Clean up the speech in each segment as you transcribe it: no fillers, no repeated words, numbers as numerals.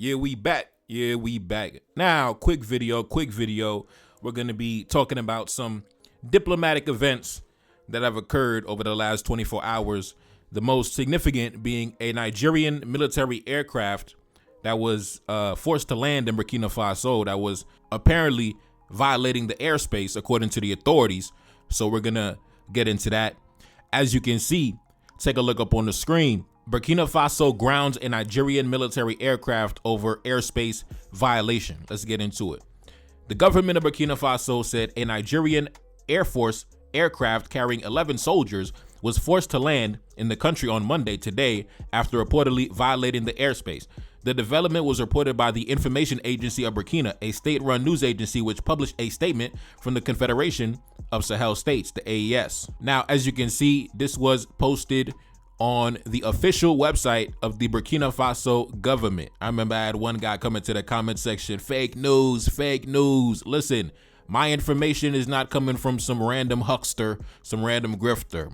Yeah, we back. Yeah, we back. Now, quick video. We're going to be talking about some diplomatic events that have occurred over the last 24 hours. The most significant being a Nigerian military aircraft that was forced to land in Burkina Faso that was apparently violating the airspace according to the authorities. So we're going to get into that. As you can see, take a look up on the screen. Burkina Faso grounds a Nigerian military aircraft over airspace violation. Let's get into it. The government of Burkina Faso said a Nigerian Air Force aircraft carrying 11 soldiers was forced to land in the country on Monday today after reportedly violating the airspace. The development was reported by the Information Agency of Burkina, a state-run news agency which published a statement from the Confederation of Sahel States, the AES. Now, as you can see, this was posted on the official website of the Burkina Faso government. I remember I had one guy come into the comment section, fake news. Listen, my information is not coming from some random huckster, some random grifter.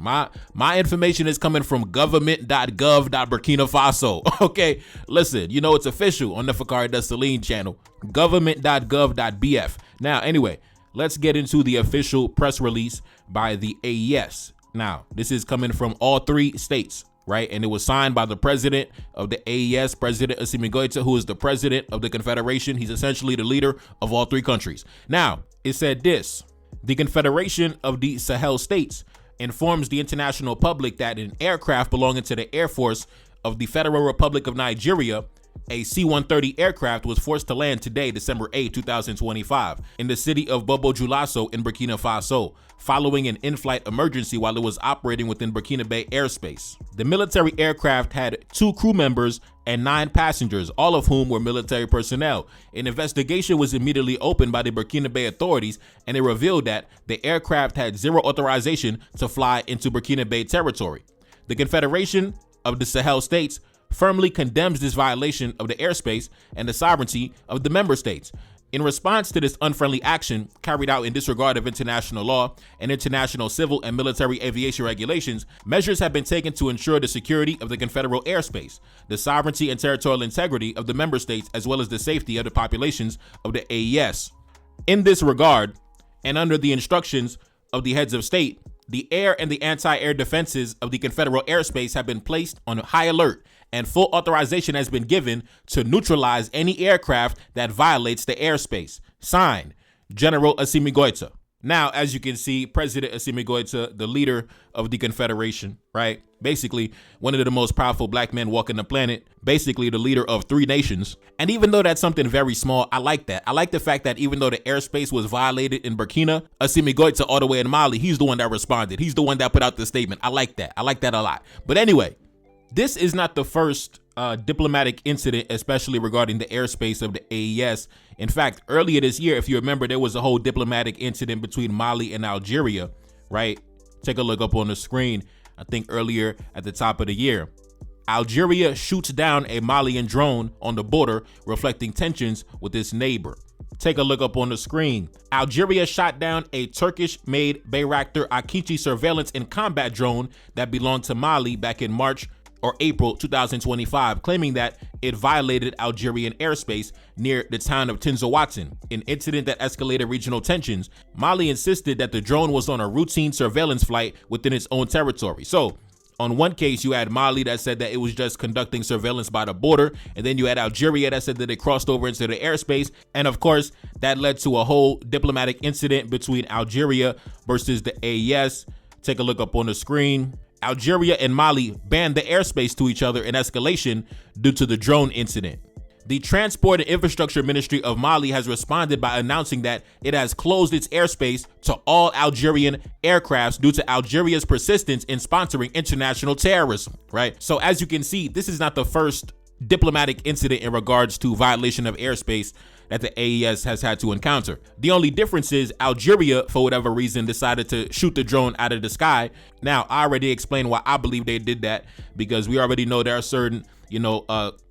My information is coming from government.gov.Burkina Faso. Okay, listen, you know it's official on the Fakari Dessalines channel, government.gov.bf. Now, anyway, let's get into the official press release by the AES. Now, this is coming from all three states, right? And it was signed by the president of the AES, President Assimi Goïta, who is the president of the Confederation. He's essentially the leader of all three countries. Now, it said this: the Confederation of the Sahel States informs the international public that an aircraft belonging to the Air Force of the Federal Republic of Nigeria, a C-130 aircraft, was forced to land today, December 8, 2025, in the city of Bobo-Dioulasso in Burkina Faso, following an in-flight emergency while it was operating within Burkina Bay airspace. The military aircraft had 2 crew members and 9 passengers, all of whom were military personnel. An investigation was immediately opened by the Burkina Bay authorities, and it revealed that the aircraft had zero authorization to fly into Burkina Bay territory. The Confederation of the Sahel States firmly condemns this violation of the airspace and the sovereignty of the member states. In response to this unfriendly action carried out in disregard of international law and international civil and military aviation regulations, measures have been taken to ensure the security of the Confederal airspace, the sovereignty and territorial integrity of the member states, as well as the safety of the populations of the AES. In this regard, and under the instructions of the heads of state, the air and the anti-air defenses of the Confederal airspace have been placed on high alert, and full authorization has been given to neutralize any aircraft that violates the airspace. Signed, General Assimi Goïta. Now, as you can see, President Assimi Goïta, the leader of the Confederation, right? Basically, one of the most powerful black men walking the planet, basically the leader of 3 nations. And even though that's something very small, I like that. I like the fact that even though the airspace was violated in Burkina, Assimi Goïta all the way in Mali, he's the one that responded. He's the one that put out the statement. I like that. I like that a lot. But anyway, this is not the first diplomatic incident, especially regarding the airspace of the AES. In fact, earlier this year, if you remember, there was a whole diplomatic incident between Mali and Algeria, right? Take a look up on the screen. I think earlier at the top of the year, Algeria shoots down a Malian drone on the border, reflecting tensions with its neighbor. Take a look up on the screen. Algeria shot down a Turkish-made Bayraktar Akici surveillance and combat drone that belonged to Mali back in March or April 2025, claiming that it violated Algerian airspace near the town of Tinzaouatten, an incident that escalated regional tensions. Mali insisted that the drone was on a routine surveillance flight within its own territory. So, on one case, you had Mali that said that it was just conducting surveillance by the border, and then you had Algeria that said that it crossed over into the airspace, and of course, that led to a whole diplomatic incident between Algeria versus the AES. Take a look up on the screen. Algeria and Mali banned the airspace to each other in escalation due to the drone incident. The Transport and Infrastructure Ministry of Mali has responded by announcing that it has closed its airspace to all Algerian aircrafts due to Algeria's persistence in sponsoring international terrorism, right? So as you can see, this is not the first diplomatic incident in regards to violation of airspace that the AES has had to encounter. The only difference is Algeria, for whatever reason, decided to shoot the drone out of the sky. Now, I already explained why I believe they did that, because we already know there are certain,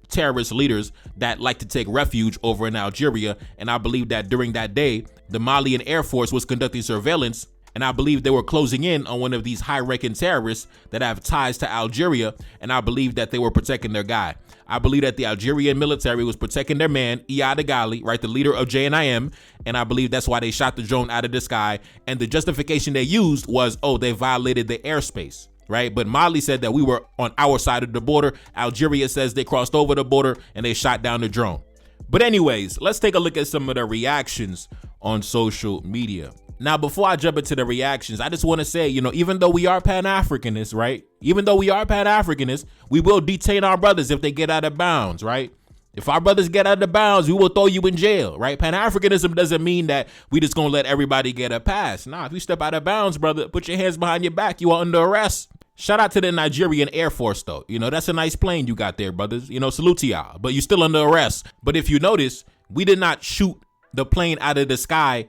terrorist leaders that like to take refuge over in Algeria. And I believe that during that day, the Malian Air Force was conducting surveillance, and I believe they were closing in on one of these high-ranking terrorists that have ties to Algeria, and I believe that they were protecting their guy. I believe that the Algerian military was protecting their man, Iyad Ghali, right, the leader of JNIM, and I believe that's why they shot the drone out of the sky. And the justification they used was, oh, they violated the airspace, right? But Mali said that we were on our side of the border. Algeria says they crossed over the border and they shot down the drone. But anyways, let's take a look at some of the reactions on social media. Now, before I jump into the reactions, I just want to say, even though we are Pan-Africanists, right? Even though we are Pan-Africanists, we will detain our brothers if they get out of bounds, right? If our brothers get out of bounds, we will throw you in jail, right? Pan-Africanism doesn't mean that we just gonna let everybody get a pass. Nah, if you step out of bounds, brother, put your hands behind your back. You are under arrest. Shout out to the Nigerian Air Force, though. That's a nice plane you got there, brothers. Salute to y'all, but you're still under arrest. But if you notice, we did not shoot the plane out of the sky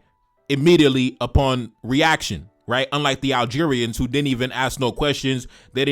immediately upon reaction, right? Unlike the Algerians, who didn't even ask no questions. They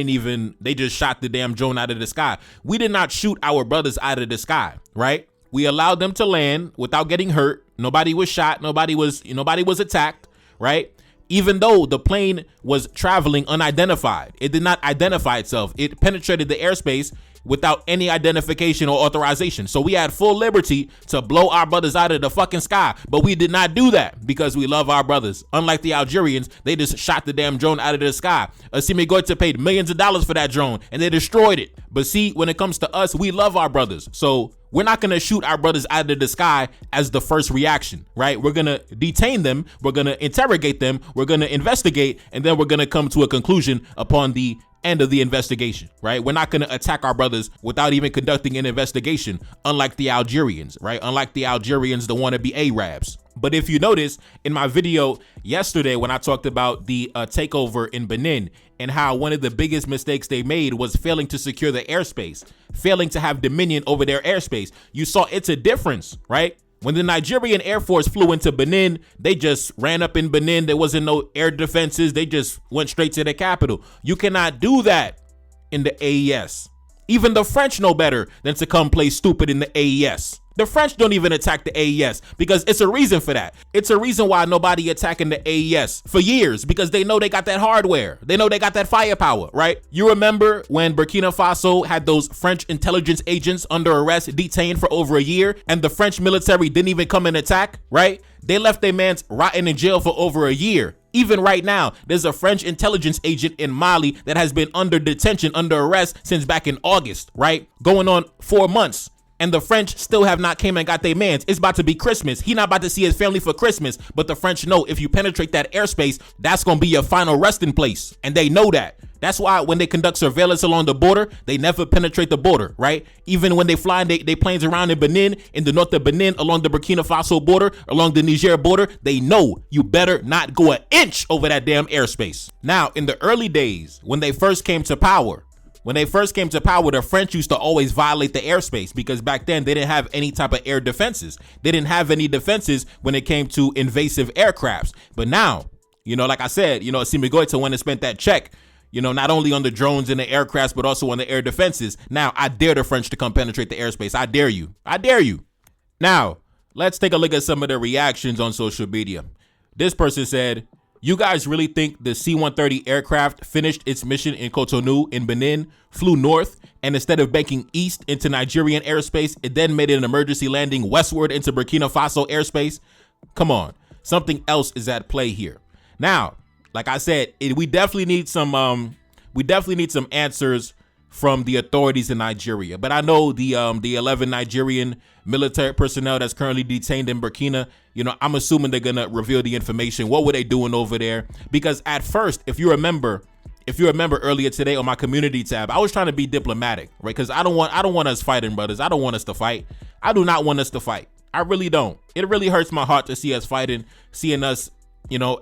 just shot the damn drone out of the sky. We did not shoot our brothers out of the sky, right? We allowed them to land without getting hurt. Nobody was shot. Nobody was attacked, right? Even though the plane was traveling unidentified, it did not identify itself. It penetrated the airspace without any identification or authorization. So we had full liberty to blow our brothers out of the fucking sky, but we did not do that because we love our brothers. Unlike the Algerians, they just shot the damn drone out of the sky. Goïta paid millions of dollars for that drone and they destroyed it. But see, when it comes to us, we love our brothers. So we're not going to shoot our brothers out of the sky as the first reaction, right? We're going to detain them. We're going to interrogate them. We're going to investigate. And then we're going to come to a conclusion upon the end of the investigation, right? We're not going to attack our brothers without even conducting an investigation, unlike the Algerians, right? Unlike the Algerians, the wannabe Arabs. But if you notice in my video yesterday, when I talked about the takeover in Benin and how one of the biggest mistakes they made was failing to secure the airspace, failing to have dominion over their airspace, you saw it's a difference, right? When the Nigerian Air Force flew into Benin, they just ran up in Benin. There wasn't no air defenses. They just went straight to the capital. You cannot do that in the AES. Even the French know better than to come play stupid in the AES. The French don't even attack the AES because it's a reason for that. It's a reason why nobody attacking the AES for years, because they know they got that hardware. They know they got that firepower, right? You remember when Burkina Faso had those French intelligence agents under arrest, detained for over a year, and the French military didn't even come and attack, right? They left their mans rotting in jail for over a year. Even right now, there's a French intelligence agent in Mali that has been under detention, under arrest since back in August, right? Going on 4 months. And the French still have not came and got their mans. It's about to be Christmas. He not about to see his family for Christmas. But the French know if you penetrate that airspace, that's going to be your final resting place. And they know that. That's why when they conduct surveillance along the border, they never penetrate the border, right? Even when they fly they planes around in Benin, in the north of Benin, along the Burkina Faso border, along the Niger border, they know you better not go an inch over that damn airspace. Now, in the early days, when they first came to power, the French used to always violate the airspace because back then they didn't have any type of air defenses. They didn't have any defenses when it came to invasive aircrafts. But now, like I said, Goïta went and spent that check, not only on the drones and the aircrafts, but also on the air defenses. Now, I dare the French to come penetrate the airspace. I dare you. I dare you. Now, let's take a look at some of the reactions on social media. This person said, "You guys really think the C-130 aircraft finished its mission in Cotonou in Benin, flew north, and instead of banking east into Nigerian airspace, it then made an emergency landing westward into Burkina Faso airspace? Come on, something else is at play here." Now, like I said, we definitely need some answers from the authorities in Nigeria. But I know the 11 Nigerian military personnel that's currently detained in Burkina, I'm assuming they're gonna reveal the information. What were they doing over there? Because at first, if you remember earlier today on my community tab, I was trying to be diplomatic, right? Because I don't want us fighting, brothers. I don't want us to fight. I do not want us to fight. I really don't. It really hurts my heart to see us fighting, seeing us,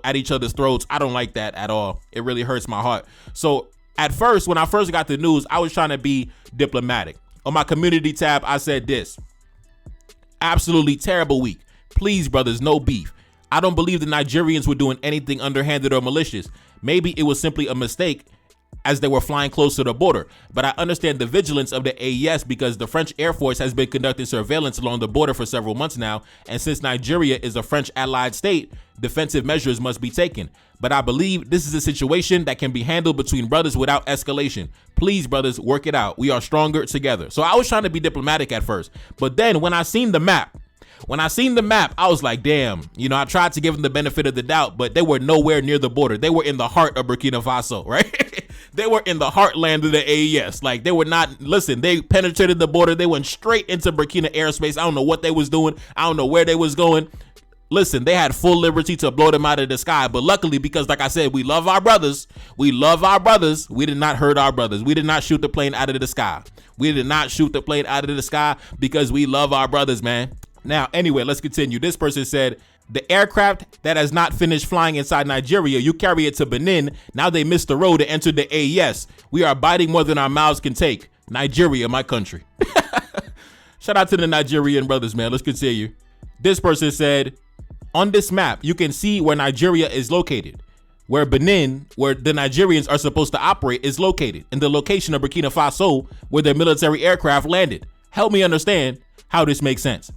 at each other's throats. I don't like that at all. It really hurts my heart. So at first, when I first got the news, I was trying to be diplomatic. On my community tab, I said this: absolutely terrible week. Please, brothers, no beef. I don't believe the Nigerians were doing anything underhanded or malicious. Maybe it was simply a mistake as they were flying close to the border. But I understand the vigilance of the AES because the French Air Force has been conducting surveillance along the border for several months now, and since Nigeria is a French allied state, defensive measures must be taken. But I believe this is a situation that can be handled between brothers without escalation. Please, brothers, work it out. We are stronger together. So I was trying to be diplomatic at first, but then when I seen the map, I was like, damn, I tried to give them the benefit of the doubt, but they were nowhere near the border. They were in the heart of Burkina Faso, right? They were in the heartland of the AES. Like, they were not, listen, they penetrated the border. They went straight into Burkina airspace. I don't know what they was doing. I don't know where they was going. Listen, they had full liberty to blow them out of the sky. But luckily, because like I said, we love our brothers. We did not hurt our brothers. We did not shoot the plane out of the sky. Because we love our brothers, man. Now, anyway, let's continue. This person said, the aircraft that has not finished flying inside Nigeria, you carry it to Benin. Now they missed the road and entered the AES. We are biting more than our mouths can take. Nigeria, my country. Shout out to the Nigerian brothers, man. Let's continue. This person said, on this map, you can see where Nigeria is located. Where Benin, where the Nigerians are supposed to operate, is located. In the location of Burkina Faso, where their military aircraft landed. Help me understand how this makes sense.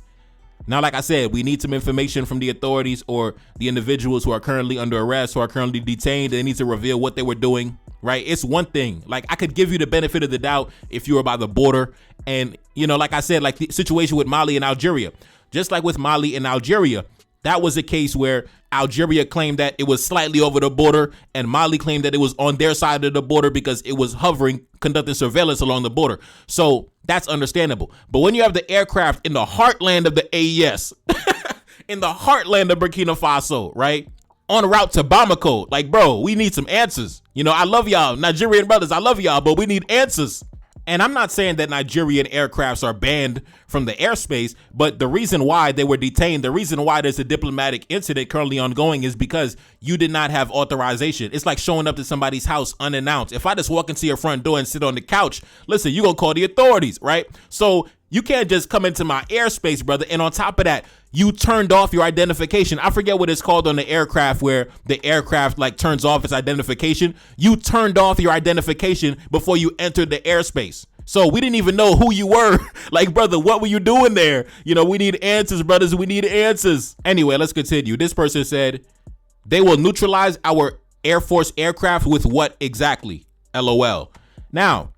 Now, like I said, we need some information from the authorities or the individuals who are currently under arrest, who are currently detained. They need to reveal what they were doing, right? It's one thing. Like, I could give you the benefit of the doubt if you were by the border. And, like I said, like the situation with Mali and Algeria, just like with Mali and Algeria, that was a case where Algeria claimed that it was slightly over the border and Mali claimed that it was on their side of the border because it was hovering, conducting surveillance along the border. So that's understandable. But when you have the aircraft in the heartland of the AES, in the heartland of Burkina Faso, right? En route to Bamako, like, bro, we need some answers. I love y'all, Nigerian brothers. I love y'all, but we need answers. And I'm not saying that Nigerian aircrafts are banned from the airspace, but the reason why they were detained, the reason why there's a diplomatic incident currently ongoing is because you did not have authorization. It's like showing up to somebody's house unannounced. If I just walk into your front door and sit on the couch, listen, you're going to call the authorities, right? So you can't just come into my airspace, brother. And on top of that, you turned off your identification. I forget what it's called on the aircraft where the aircraft like turns off its identification. You turned off your identification before you entered the airspace. So we didn't even know who you were. Like, brother, what were you doing there? We need answers, brothers. We need answers. Anyway, let's continue. This person said, they will neutralize our Air Force aircraft with what exactly? LOL. Now,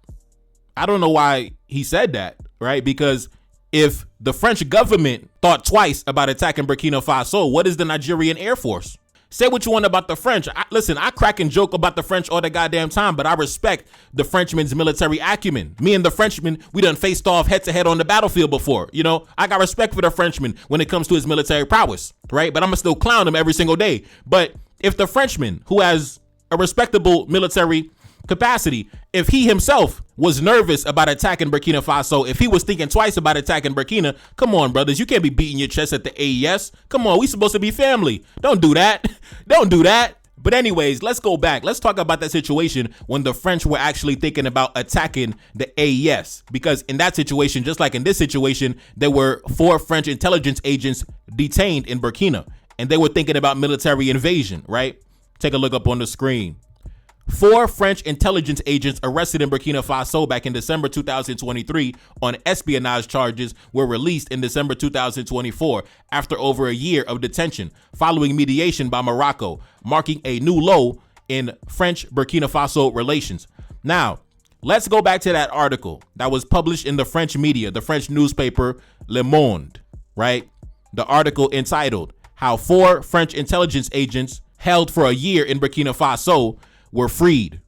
I don't know why he said that, right? Because if the French government thought twice about attacking Burkina Faso, what is the Nigerian Air Force? Say what you want about the French. Listen, I crack and joke about the French all the goddamn time, but I respect the Frenchman's military acumen. Me and the Frenchman, we done faced off head to head on the battlefield before. I got respect for the Frenchman when it comes to his military prowess, right? But I'm gonna still clown him every single day. But if the Frenchman, who has a respectable military capacity, if he himself was nervous about attacking Burkina Faso, if he was thinking twice about attacking Burkina, come on, brothers, you can't be beating your chest at the AES. Come on, we supposed to be family. Don't do that. Don't do that. But anyways, let's go back. Let's talk about that situation when the French were actually thinking about attacking the AES. Because in that situation, just like in this situation, there were 4 French intelligence agents detained in Burkina, and they were thinking about military invasion, right? Take a look up on the screen. 4 French intelligence agents arrested in Burkina Faso back in December 2023 on espionage charges were released in December 2024 after over a year of detention following mediation by Morocco, marking a new low in French-Burkina Faso relations. Now, let's go back to that article that was published in the French media, the French newspaper Le Monde, right? The article entitled, How 4 French Intelligence Agents Held for a Year in Burkina Faso Were Freed.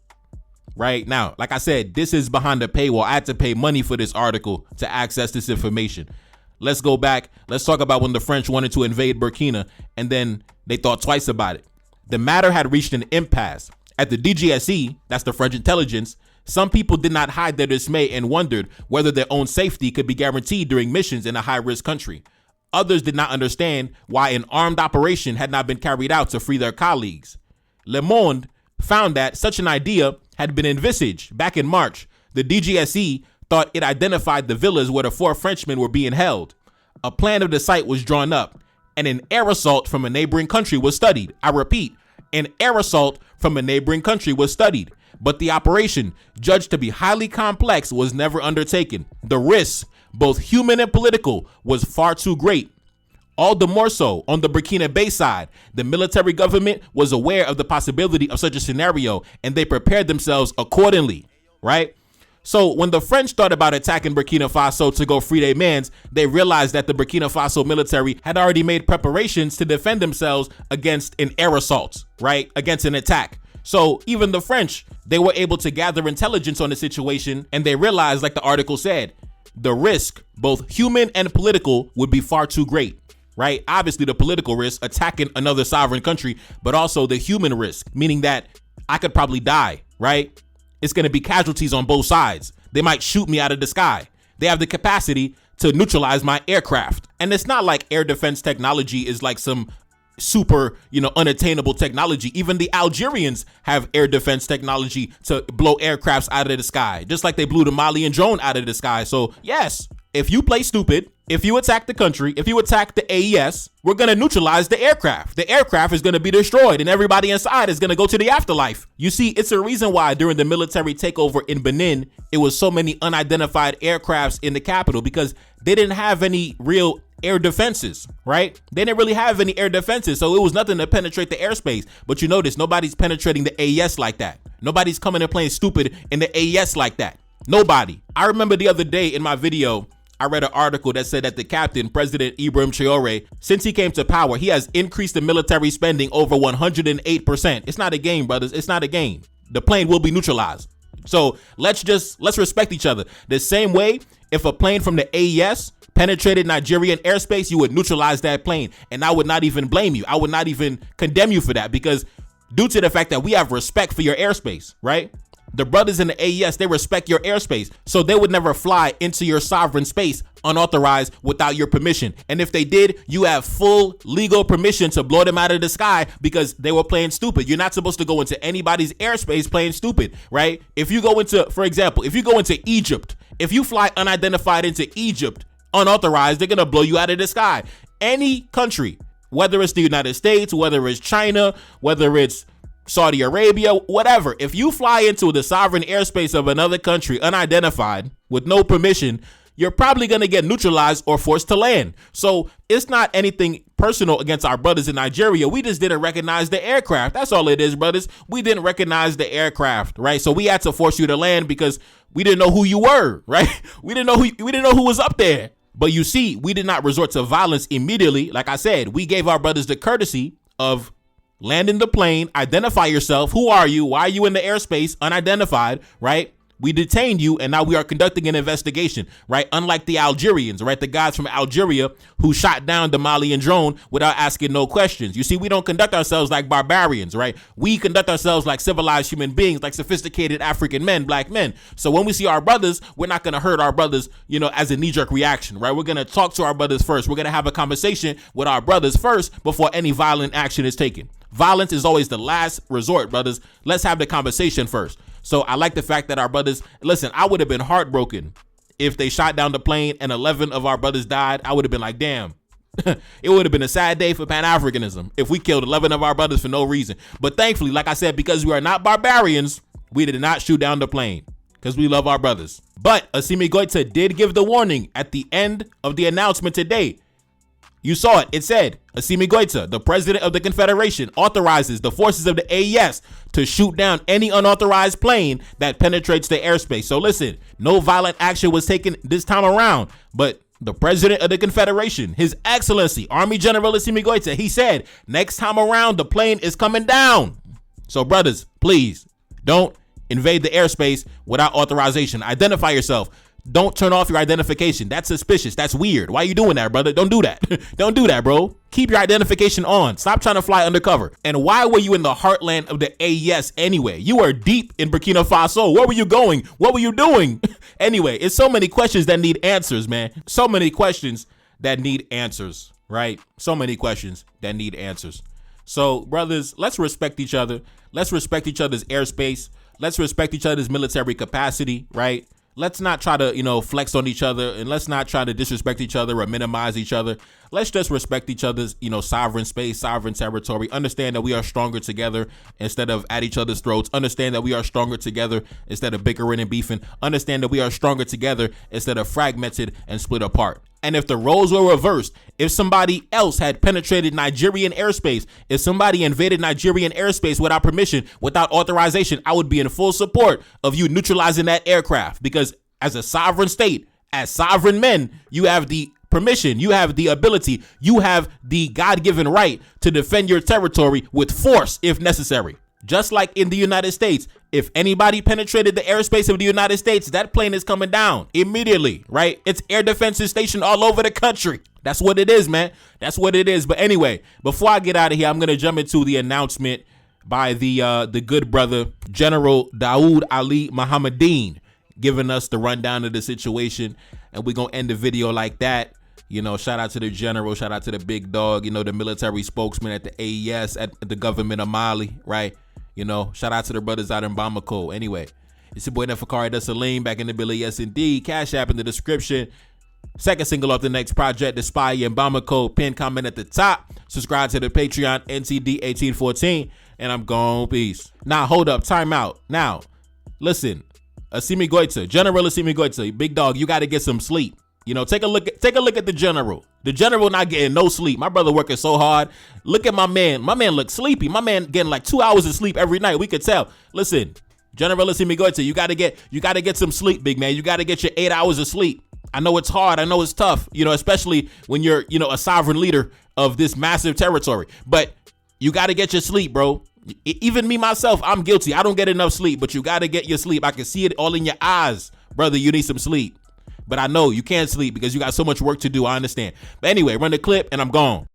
Right now, like I said, this is behind the paywall. I had to pay money for this article to access this information. Let's go back. Let's talk about when the French wanted to invade Burkina and then they thought twice about it. The matter had reached an impasse. At the DGSE, that's the French intelligence, some people did not hide their dismay and wondered whether their own safety could be guaranteed during missions in a high-risk country. Others did not understand why an armed operation had not been carried out to free their colleagues. Le Monde found that such an idea had been envisaged back in March. The DGSE thought it identified the villas where the 4 Frenchmen were being held. A plan of the site was drawn up, and an air assault from a neighboring country was studied. I repeat, an air assault from a neighboring country was studied. but the operation, judged to be highly complex, was never undertaken. The risk, both human and political, was far too great. All the more so on the Burkina Faso side, the military government was aware of the possibility of such a scenario, and they prepared themselves accordingly, right? So when the French thought about attacking Burkina Faso to go free their mans, they realized that the Burkina Faso military had already made preparations to defend themselves against an air assault, right? Against an attack. So even the French, they were able to gather intelligence on the situation, and they realized, like the article said, the risk, both human and political, would be far too great. Right? Obviously, the political risk, attacking another sovereign country, but also the human risk, meaning that I could probably die, right? It's going to be casualties on both sides. They might shoot me out of the sky. They have the capacity to neutralize my aircraft. And it's not like air defense technology is like some super, unattainable technology. Even the Algerians have air defense technology to blow aircrafts out of the sky, just like they blew the Malian drone out of the sky. So yes, if you play stupid, if you attack the country, if you attack the AES, we're going to neutralize the aircraft. The aircraft is going to be destroyed and everybody inside is going to go to the afterlife. You see, it's a reason why during the military takeover in Benin, it was so many unidentified aircrafts in the capital, because they didn't have any real air defenses, right? They didn't really have any air defenses. So it was nothing to penetrate the airspace. But you notice nobody's penetrating the AES like that. Nobody's coming and playing stupid in the AES like that. Nobody. I remember the other day in my video, I read an article that said that the captain, President Ibrahim Traoré, since he came to power, he has increased the military spending over 108%. It's not a game, brothers. It's not a game. The plane will be neutralized. So let's respect each other. The same way, if a plane from the AES penetrated Nigerian airspace, you would neutralize that plane. And I would not even blame you. I would not even condemn you for that, because due to the fact that we have respect for your airspace, right? The brothers in the AES, they respect your airspace, so they would never fly into your sovereign space unauthorized without your permission. And if they did, you have full legal permission to blow them out of the sky because they were playing stupid. You're not supposed to go into anybody's airspace playing stupid, right? If you go into, for example, if you go into Egypt, if you fly unidentified into Egypt unauthorized, they're going to blow you out of the sky. Any country, whether it's the United States, whether it's China, whether it's Saudi Arabia, whatever. If you fly into the sovereign airspace of another country unidentified with no permission, you're probably going to get neutralized or forced to land. So it's not anything personal against our brothers in Nigeria. We just didn't recognize the aircraft. That's all it is, brothers. We didn't recognize the aircraft, right? So we had to force you to land because we didn't know who you were, right? We didn't know who was up there. But you see, we did not resort to violence immediately. Like I said, we gave our brothers the courtesy of land in the plane, identify yourself. Who are you? Why are you in the airspace unidentified, right? We detained you, and now we are conducting an investigation, right? Unlike the Algerians, right? The guys from Algeria who shot down the Malian drone without asking no questions. You see, we don't conduct ourselves like barbarians, right? We conduct ourselves like civilized human beings, like sophisticated African men, black men. So when we see our brothers, we're not going to hurt our brothers, as a knee-jerk reaction, right? We're going to talk to our brothers first. We're going to have a conversation with our brothers first before any violent action is taken. Violence is always the last resort, brothers. Let's have the conversation first. So I like the fact that our brothers, listen, I would have been heartbroken if they shot down the plane and 11 of our brothers died. I would have been like, damn, it would have been a sad day for Pan-Africanism if we killed 11 of our brothers for no reason. But thankfully, like I said, because we are not barbarians, we did not shoot down the plane because we love our brothers. But Assimi Goïta did give the warning at the end of the announcement today. You saw it. It said, Assimi Goïta, the president of the Confederation, authorizes the forces of the AES to shoot down any unauthorized plane that penetrates the airspace. So listen, no violent action was taken this time around, but the president of the Confederation, His Excellency, Army General Assimi Goïta, he said, next time around, the plane is coming down. So brothers, please don't invade the airspace without authorization. Identify yourself. Don't turn off your identification. That's suspicious. That's weird. Why are you doing that, brother? Don't do that. Don't do that, bro. Keep your identification on. Stop trying to fly undercover. And why were you in the heartland of the AES anyway? You were deep in Burkina Faso. Where were you going? What were you doing? Anyway, it's so many questions that need answers, man. So many questions that need answers, right? So many questions that need answers. So, brothers, let's respect each other. Let's respect each other's airspace. Let's respect each other's military capacity, right? let's not try to, you know, flex on each other, and let's not try to disrespect each other or minimize each other. Let's just respect each other's, you know, sovereign space, sovereign territory. Understand that we are stronger together instead of at each other's throats. Understand that we are stronger together instead of bickering and beefing. Understand that we are stronger together instead of fragmented and split apart. And if the roles were reversed, if somebody else had penetrated Nigerian airspace, if somebody invaded Nigerian airspace without permission, without authorization, I would be in full support of you neutralizing that aircraft, because as a sovereign state, as sovereign men, you have the permission, you have the ability, you have the God-given right to defend your territory with force if necessary. Just like in the United States, if anybody penetrated the airspace of the United States, that plane is coming down immediately, right? It's air defenses stationed all over the country. That's what it is, man. That's what it is. But anyway, before I get out of here, I'm going to jump into the announcement by the good brother, General Daoud Ali Mohammedine, giving us the rundown of the situation. And we're going to end the video like that. You know, shout out to the general, shout out to the big dog, you know, the military spokesman at the AES, at the government of Mali, right? You know, shout out to the brothers out in Bamako. Anyway, it's your boy Nefakari Da Salim back in the Billy. Yes, indeed. Cash App in the description. Second single off the next project, The Spy in Bamako. Pin comment at the top. Subscribe to the Patreon, NTD1814. And I'm gone. Peace. Now, hold up. Time out. Now, listen. Assimi Goïta, General Assimi Goïta, big dog, you got to get some sleep. You know, take a look at the general. The general not getting no sleep. My brother working so hard. Look at my man. My man looks sleepy. My man getting like 2 hours of sleep every night. We could tell. Listen, General Assimi Goïta, you got to get some sleep, big man. You got to get your 8 hours of sleep. I know it's hard. I know it's tough, you know, especially when you're, you know, a sovereign leader of this massive territory. But you got to get your sleep, bro. Even me, myself, I'm guilty. I don't get enough sleep, but you got to get your sleep. I can see it all in your eyes. Brother, you need some sleep. But I know you can't sleep because you got so much work to do. I understand. But anyway, run the clip and I'm gone.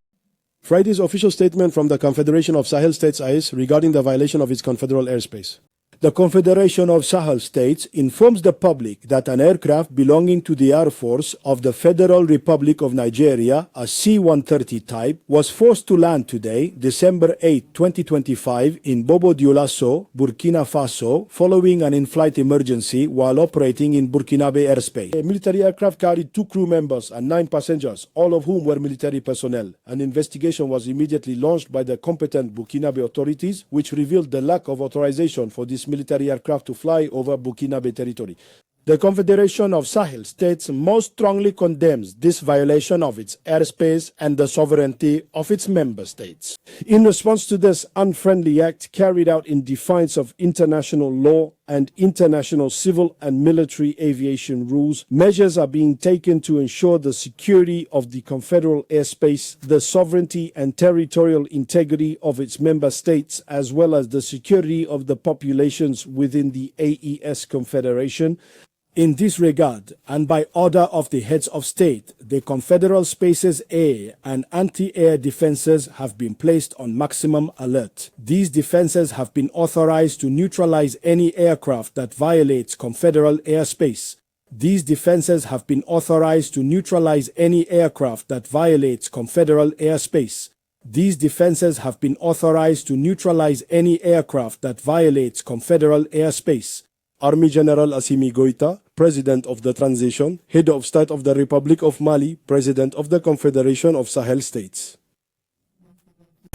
Friday's official statement from the Confederation of Sahel States AES regarding the violation of its confederal airspace. The Confederation of Sahel States informs the public that an aircraft belonging to the Air Force of the Federal Republic of Nigeria, a C-130 type, was forced to land today, December 8, 2025, in Bobo Dioulasso, Burkina Faso, following an in-flight emergency while operating in Burkinabe airspace. A military aircraft carried 2 crew members and 9 passengers, all of whom were military personnel. An investigation was immediately launched by the competent Burkinabe authorities, which revealed the lack of authorization for this military aircraft to fly over Burkinabe territory. The Confederation of Sahel States most strongly condemns this violation of its airspace and the sovereignty of its member states. In response to this unfriendly act carried out in defiance of international law and international civil and military aviation rules, measures are being taken to ensure the security of the confederal airspace, the sovereignty and territorial integrity of its member states, as well as the security of the populations within the AES Confederation. In this regard, and by order of the heads of state, the confederal space's air and anti-air defenses have been placed on maximum alert. These defenses have been authorized to neutralize any aircraft that violates confederal airspace. These defenses have been authorized to neutralize any aircraft that violates confederal airspace. These defenses have been authorized to neutralize any aircraft that violates confederal airspace. Army General Assimi Goïta, President of the Transition, Head of State of the Republic of Mali, President of the Confederation of Sahel States.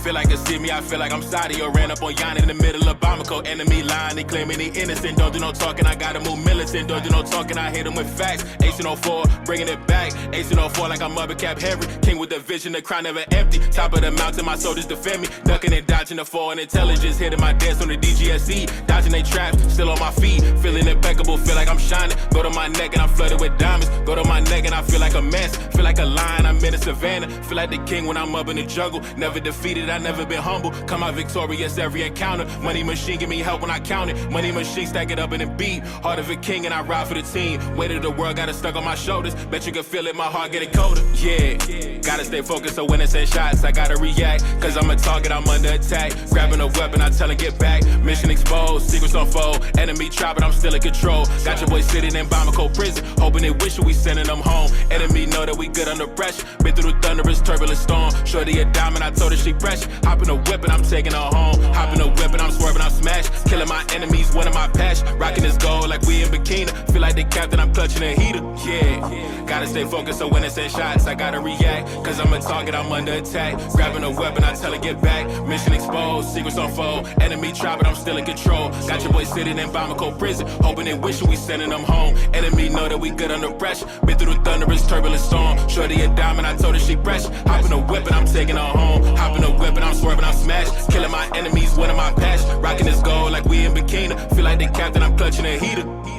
Feel like they see me, I feel like I'm Saudi or ran up on Yana in the middle of Bamako. Enemy line, they claiming he innocent. Don't do no talking, I gotta move militant. Don't do no talking, I hit him with facts. 1804, bringing it back. 1804 like I'm Mother Cap Henry. King with the vision, the crown never empty. Top of the mountain, my soldiers defend me. Ducking and dodging the foreign intelligence. Hitting my dance on the DGSE. Dodging they traps, still on my feet. Feeling impeccable, feel like I'm shining. Go to my neck and I'm flooded with diamonds. Go to my neck and I feel like a mess. Feel like a lion, I'm in the savannah. Feel like the king when I'm up in the jungle. Never defeated, I never been humble. Come out victorious every encounter. Money machine give me help when I count it. Money machine stack it up in a beat. Heart of a king and I ride for the team. Weight of the world got it stuck on my shoulders. Bet you can feel it, my heart getting colder. Yeah, gotta stay focused so when it's in shots I gotta react. Cause I'm a target, I'm under attack. Grabbing a weapon, I tell her get back. Mission exposed, secrets unfold. Enemy try but I'm still in control. Got your boy sitting in Bamako prison. Hoping they wish we sending them home. Enemy know that we good under pressure. Been through the thunderous turbulent storm. Shorty a diamond, I told her she precious. fresh. Hop in the whip and I'm taking her home. Hop in the whip and I'm swerving, I'm smashed. Killing my enemies, one of my passion. Rocking this gold like we in bikini. Feel like the captain, I'm clutching a heater. Yeah, gotta stay focused so when it's in shots, I gotta react. Cause I'm a target, I'm under attack. Grabbing a weapon, I tell her get back. Mission exposed, secrets unfold. Enemy try, but I'm still in control. Got your boy sitting in Bamako prison, hoping and wishing we sending them home. Enemy know that we good under pressure. Been through the thunderous, turbulent storm. Shorty a diamond, I told her she pressure. Hop in the whip and I'm taking her home. Hop in the whip and I'm swerving, I'm smashed. Killing my enemies, one of my passion. Rocking this gold like we in bikini. Feel like the captain, I'm clutching a heater.